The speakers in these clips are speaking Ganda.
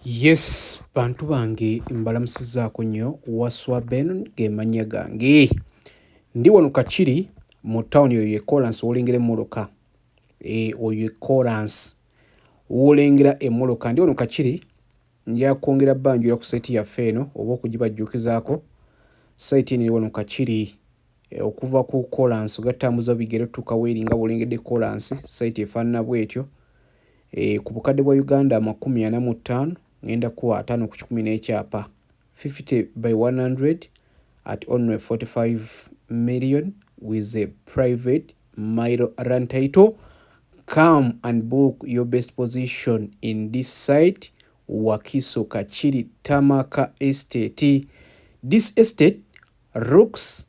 Yes, bantu bange mbalamusizaako nnyo Waswa Ben ge mannya gange. Ndi wano Kakiri mu town eyo ye Kolansi w'olengera emmoloka. Oyo ye Kolansi w'olengera emmoloka. Ndi wano Kakiri nja kwongera bbanjula ku site yaffe eno oba okugibajjukizaako. Site eno eri wano Kakiri okuva ku Kolansi ogatambuza bigere otuuka w'eri nga bw'olengedde Kolansi. Site efaanana bw'etyo. Ku bukadde bwa Uganda 45 ngenda kuwa 5 ku 10 n'ekyapa 50 by 100 at only 45 million with a private mile run title. Come and book your best position in this site, Wakiso Kakiri Tamaka Estate. This estate looks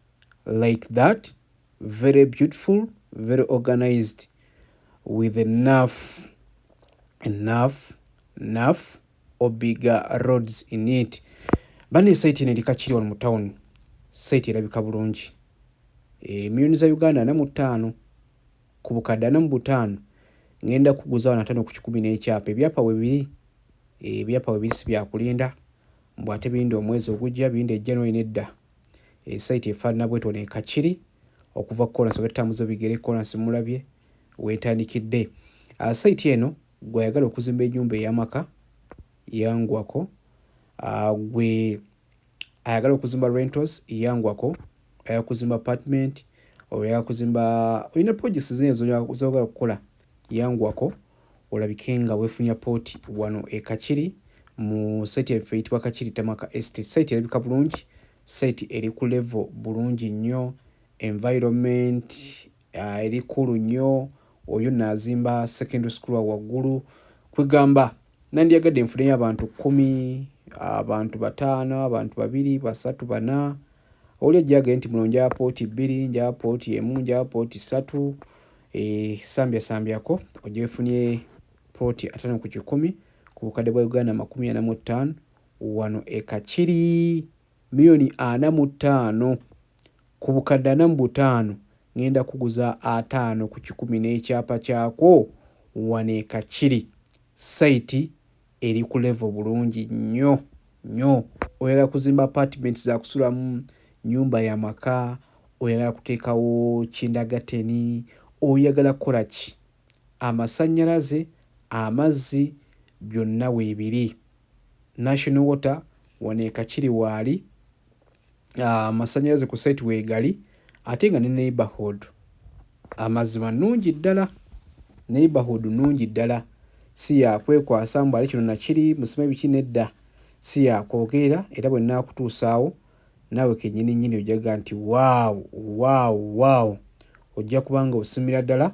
like that, very beautiful, very organized, with enough or bigger roads in it. Bane site eno eri Kakiri wano mu town. Site erabika bulungi. Millioni za Uganda 45 ku bukadde 45 ngenda kuguza wano 5 ku 10 n'ekyapa. Ebyapa we biri. Ebyapa we biri si byakulinda. Mbwate birinde omwezi ogujja birinde January nedda. Site efaanana bwetyo ne Kakiri okuva Kolansi ogatambuza bigere Kolansi mulabye wetandikidde. Site eno gw'ayagala okuzimba ennyumba ey'amaka yangwako. Gwe ayagala okuzimba rentals yangwako. Ayagala kuzimba apartment oyagala kuzimba olina projects zino z'ogala okukola yangwako olabike nga weefunya pooti wano e Kakiri mu site yaffe eyitibwa Kakiri Tamaka Estate. Site erabika bulungi. Site eri ku level bulungi nnyo. Environment eri kulu nnyo. Oyo n'azimba secondary school waggulu. Kwegamba nandyagadde enfuneyo abantu 10, abantu 5, abantu 2, 3, 4. Oli ajjage nti muno njaba pooti 2, njaba pooti 1, njaba pooti 3. Sambyako ojja weefunye pooti 5 ku 10 ku bukadde bwa Uganda 45 wano e Kakiri. Millioni 45 ku bukadde 45 ngenda kuguza 5 ku 10 n'ekyapa kyako wano e Kakiri. Site eri ku level bulungi nnyo. Oyagala kuzimba apartments za kusulamu, nnyumba ya maka, oyagala kuteekawo kindagateni, oyagala kukola ki? Amasannyalaze, amazzi byonna weebiri. National Water wano e Kakiri waali. Amasannyalaze ku site weegali ate nga ne neighborhood amazima nnungi ddala. Neighborhood nnungi ddala. Si yakwekwasa mbwale kino nakiri musime biki nedda. Si yakwogerera era bwe nnaakutuusaawo naawe kennyini ojjaga nti waaw. Ojja kubanga osimira ddala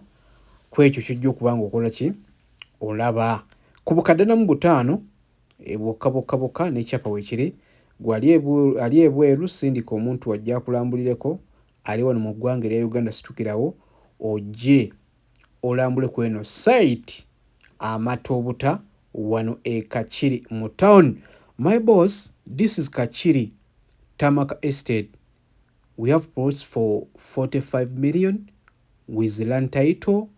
ku ekyo ky'ojja okuba nga okola ki? Olaba. Ku bukadde 45 bwokka n'ekyapa weekiri. Ali ebweru sindika omuntu wajja akulambulireko. Ali wano mu ggwanga erya Uganda situkirawo ojje olambule ku eno site amatobuta wano e Kakiri mu town. My boss, this is Kakiri Tamaka Estate. We have plots for 45 million with land title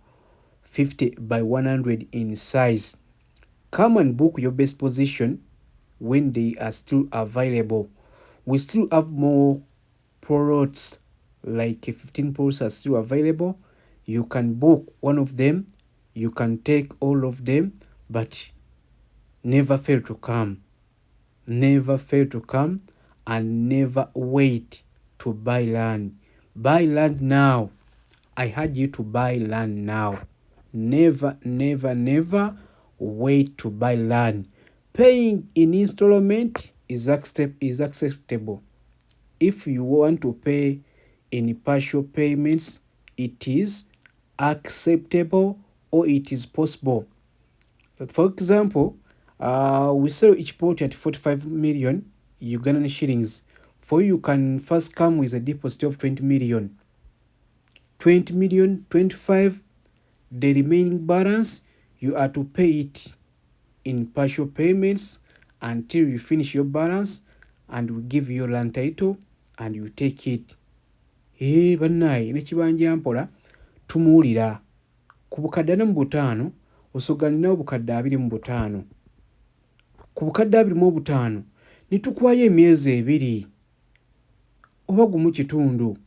50 by 100 in size. Come and book your best position when they are still available. We still have more plots, like 15 plots are still available. You can book one of them, you can take all of them, but never fail to come. Never fail to come and never wait to buy land. Buy land now. I urge you to buy land now. Never wait to buy land. Paying in installment is acceptable. If you want to pay in partial payments, it is acceptable or it is possible. For example, we sell each plot at 45 million Ugandan shillings. For you can first come with a deposit of 20 million. 20 million, 25, the remaining balance, you are to pay it in partial payments until you finish your balance, and we give you your land title and you take it. Bannaye nekibanja mpola tumuwulira. Ku bukadde 45 osoganirawo bukadde 25. ku bukadde 25 ne tukuwayo emyezi 2 oba gumu kitundu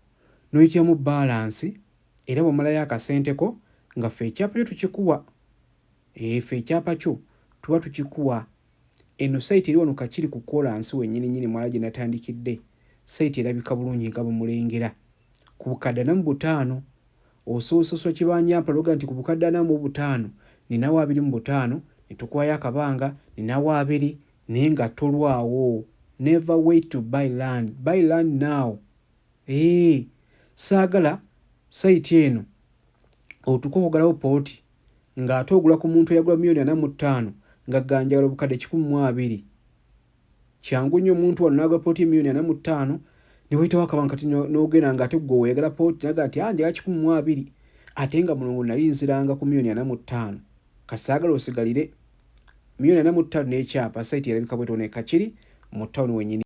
n'oyitiramu balance era bw'omalayo akasenteko nga ffe ekyapa kyo tukikuwa. Ffe ekyapa kyo tuba tukikuwa. Eno sayiti eri wano Kakiri ku kolansi wennyini mwala gye natandikidde. Sayiti erabika bulungi nga bumulengera. Ku bukadde 45 osoosooswa kibanja mpaloga nti ku bukadde 45 ninawo 25 ne tukuwayo akabanga ninawo 2 naye nga tolwawo. Never wait to buy land. Buy land now. Saagala sayiti eno otukoogalawo pooti ng'ate ogula ku muntu eyagula $45,000 nga gganjawala obukadde 120. Kyangu nnyo omuntu wano n'agula pooti $45,000 ne wayitawo akabanga kati n'ogenda ng'ate gwe weeyagala pooti naga nti njagala 120 ate nga muno nali nziranga ku $45,000. Kasaagala osigalire $45,000 n'ekyapa sayiti erabika bwetyo ne Kakiri mu ttawuni wennyini.